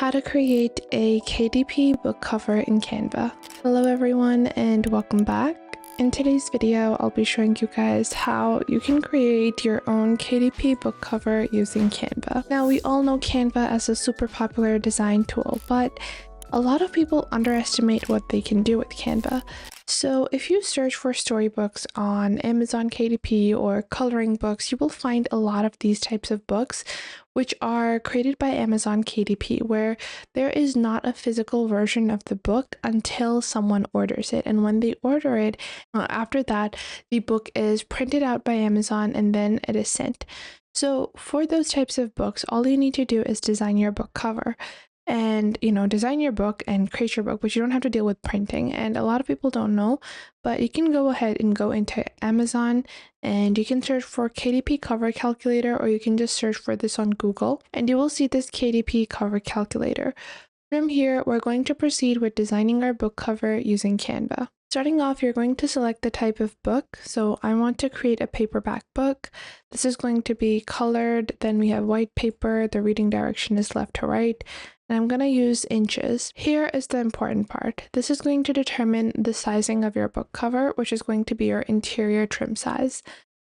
How to create a KDP book cover in Canva. Hello everyone and welcome back. In today's video, I'll be showing you guys how you can create your own KDP book cover using Canva. Now, we all know Canva as a super popular design tool, but a lot of people underestimate what they can do with Canva. So if you search for storybooks on Amazon KDP or coloring books, you will find a lot of these types of books which are created by Amazon KDP, where there is not a physical version of the book until someone orders it. And when they order it, after that, the book is printed out by Amazon and then it is sent. So for those types of books, all you need to do is design your book cover. And design your book and create your book, but you don't have to deal with printing. And a lot of people don't know, but you can go ahead and go into Amazon and you can search for KDP cover calculator, or you can just search for this on Google and you will see this KDP cover calculator. From here, we're going to proceed with designing our book cover using Canva. Starting off, you're going to select the type of book. So I want to create a paperback book. This is going to be colored. Then we have white paper. The reading direction is left to right. And I'm going to use inches. Here is the important part. This is going to determine the sizing of your book cover, which is going to be your interior trim size.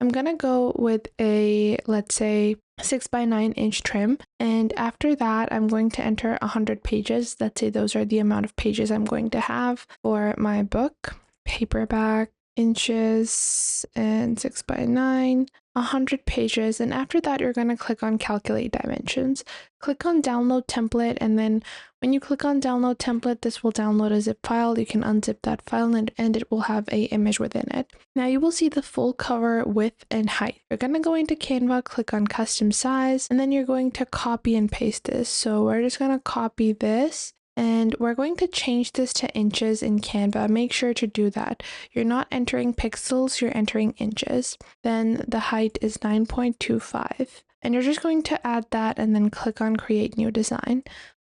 I'm going to go with a, let's say, 6x9 inch trim. And after that, I'm going to enter 100 pages. Let's say those are the amount of pages I'm going to have for my book. Paperback, inches, and 6x9, 100 pages. And after that, you're going to click on calculate dimensions. Click on download template, and then when you click on download template, this will download a zip file. You can unzip that file and it will have an image within it. Now you will see the full cover width and height. You're going to go into Canva, click on custom size, and then you're going to copy and paste this. So we're just going to copy this. And we're going to change this to inches in Canva. Make sure to do that. You're not entering pixels, you're entering inches. Then the height is 9.25. And you're just going to add that and then click on create new design.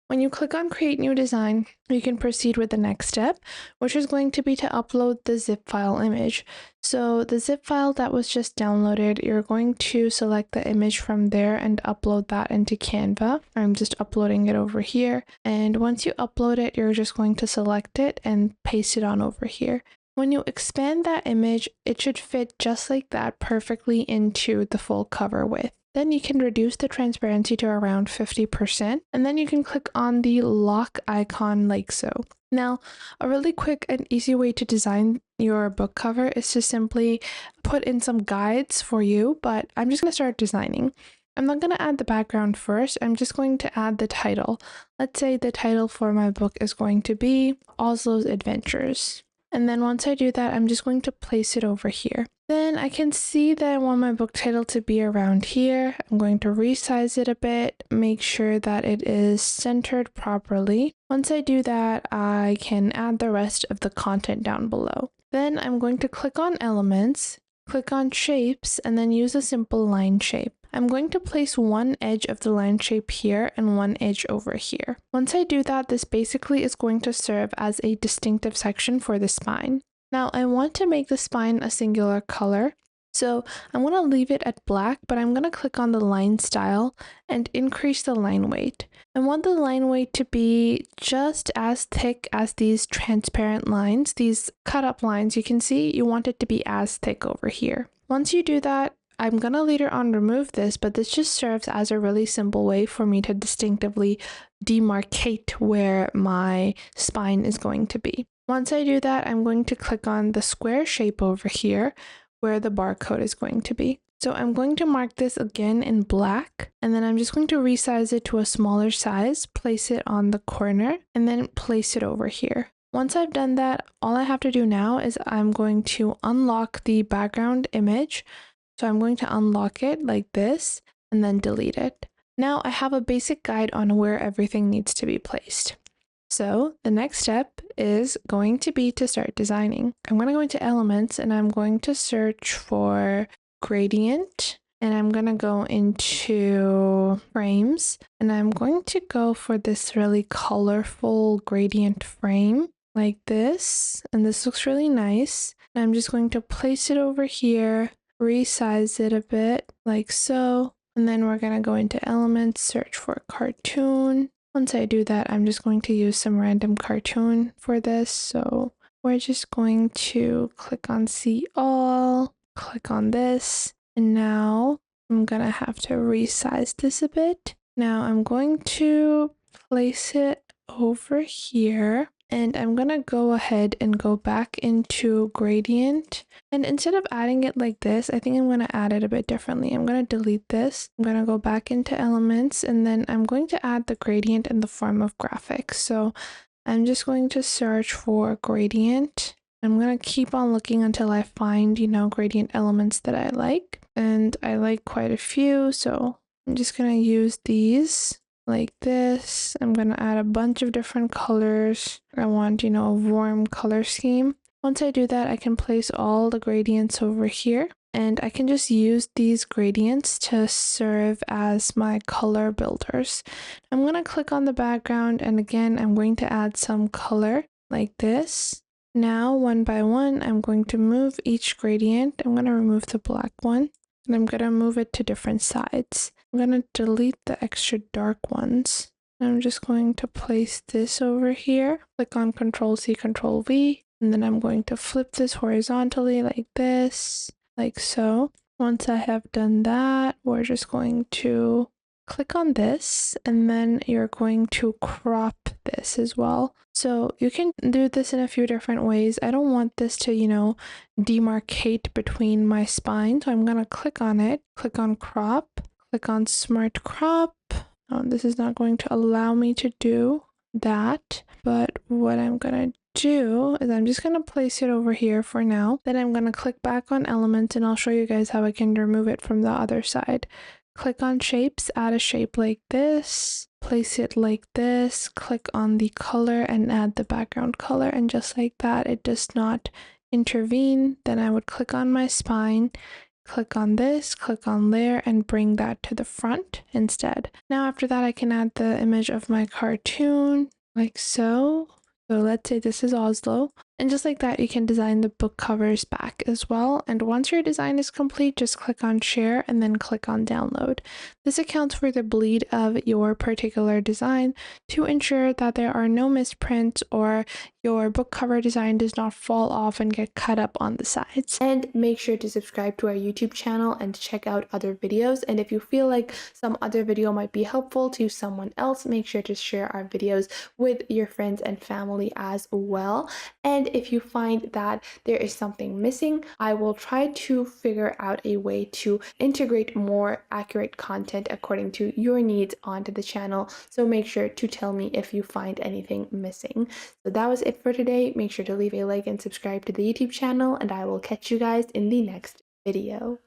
When you click on create new design, you can proceed with the next step, which is going to be to upload the zip file image. So the zip file that was just downloaded, you're going to select the image from there and upload that into Canva. I'm just uploading it over here. And once you upload it, you're just going to select it and paste it on over here. When you expand that image, it should fit just like that perfectly into the full cover width. Then you can reduce the transparency to around 50%, and then you can click on the lock icon like so. Now, a really quick and easy way to design your book cover is to simply put in some guides for you, but I'm just going to start designing. I'm not going to add the background first. I'm just going to add the title. Let's say the title for my book is going to be Oslo's Adventures. And then once I do that, I'm just going to place it over here. Then I can see that I want my book title to be around here. I'm going to resize it a bit, make sure that it is centered properly. Once I do that, I can add the rest of the content down below. Then I'm going to click on elements, click on shapes, and then use a simple line shape. I'm going to place one edge of the line shape here and one edge over here. Once I do that, this basically is going to serve as a distinctive section for the spine. Now I want to make the spine a singular color, so I'm going to leave it at black, but I'm going to click on the line style and increase the line weight. I want the line weight to be just as thick as these transparent lines, these cut up lines you can see. You want it to be as thick over here. Once you do that, I'm going to later on remove this, but this just serves as a really simple way for me to distinctively demarcate where my spine is going to be. Once I do that, I'm going to click on the square shape over here where the barcode is going to be. So I'm going to mark this again in black, and then I'm just going to resize it to a smaller size, place it on the corner, and then place it over here. Once I've done that, all I have to do now is I'm going to unlock the background image. So I'm going to unlock it like this and then delete it. Now I have a basic guide on where everything needs to be placed. So the next step is going to be to start designing. I'm going to go into elements and I'm going to search for gradient, and I'm going to go into frames, and I'm going to go for this really colorful gradient frame like this. And this looks really nice. And I'm just going to place it over here, resize it a bit like so, and then we're going to go into elements, search for cartoon, Once I do that, I'm just going to use some random cartoon for this. So we're just going to click on see all, click on this, and now I'm gonna have to resize this a bit. Now I'm going to place it over here, and I'm gonna go ahead and go back into gradient. And instead of adding it like this, I think I'm going to add it a bit differently. I'm going to delete this. I'm going to go back into elements, and then I'm going to add the gradient in the form of graphics. So I'm just going to search for gradient. I'm going to keep on looking until I find, gradient elements that I like. And I like quite a few. So I'm just going to use these like this. I'm going to add a bunch of different colors. I want, a warm color scheme. Once I do that, I can place all the gradients over here, and I can just use these gradients to serve as my color builders. I'm going to click on the background, and again, I'm going to add some color like this. Now, one by one, I'm going to move each gradient. I'm going to remove the black one, and I'm going to move it to different sides. I'm going to delete the extra dark ones. I'm just going to place this over here. Click on Control C, Control V. And then I'm going to flip this horizontally like this, like so. Once I have done that, we're just going to click on this, and then you're going to crop this as well. So you can do this in a few different ways. I don't want this to, demarcate between my spine. So I'm going to click on it, click on crop, click on smart crop. This is not going to allow me to do that, but what I'm going to do is I'm just going to place it over here for now. Then I'm going to click back on elements, and I'll show you guys how I can remove it from the other side. Click on shapes, add a shape like this, place it like this, click on the color and add the background color, and just like that, it does not intervene. Then I would click on my spine, click on this, click on layer, and bring that to the front instead. Now after that, I can add the image of my cartoon like so. So let's say this is Oslo. And just like that, you can design the book covers back as well. And once your design is complete, just click on share and then click on download. This accounts for the bleed of your particular design to ensure that there are no misprints or your book cover design does not fall off and get cut up on the sides. And make sure to subscribe to our YouTube channel and check out other videos. And if you feel like some other video might be helpful to someone else, make sure to share our videos with your friends and family as well. And if you find that there is something missing, I will try to figure out a way to integrate more accurate content according to your needs onto the channel. So make sure to tell me if you find anything missing. So that was it for today. Make sure to leave a like and subscribe to the YouTube channel, and I will catch you guys in the next video.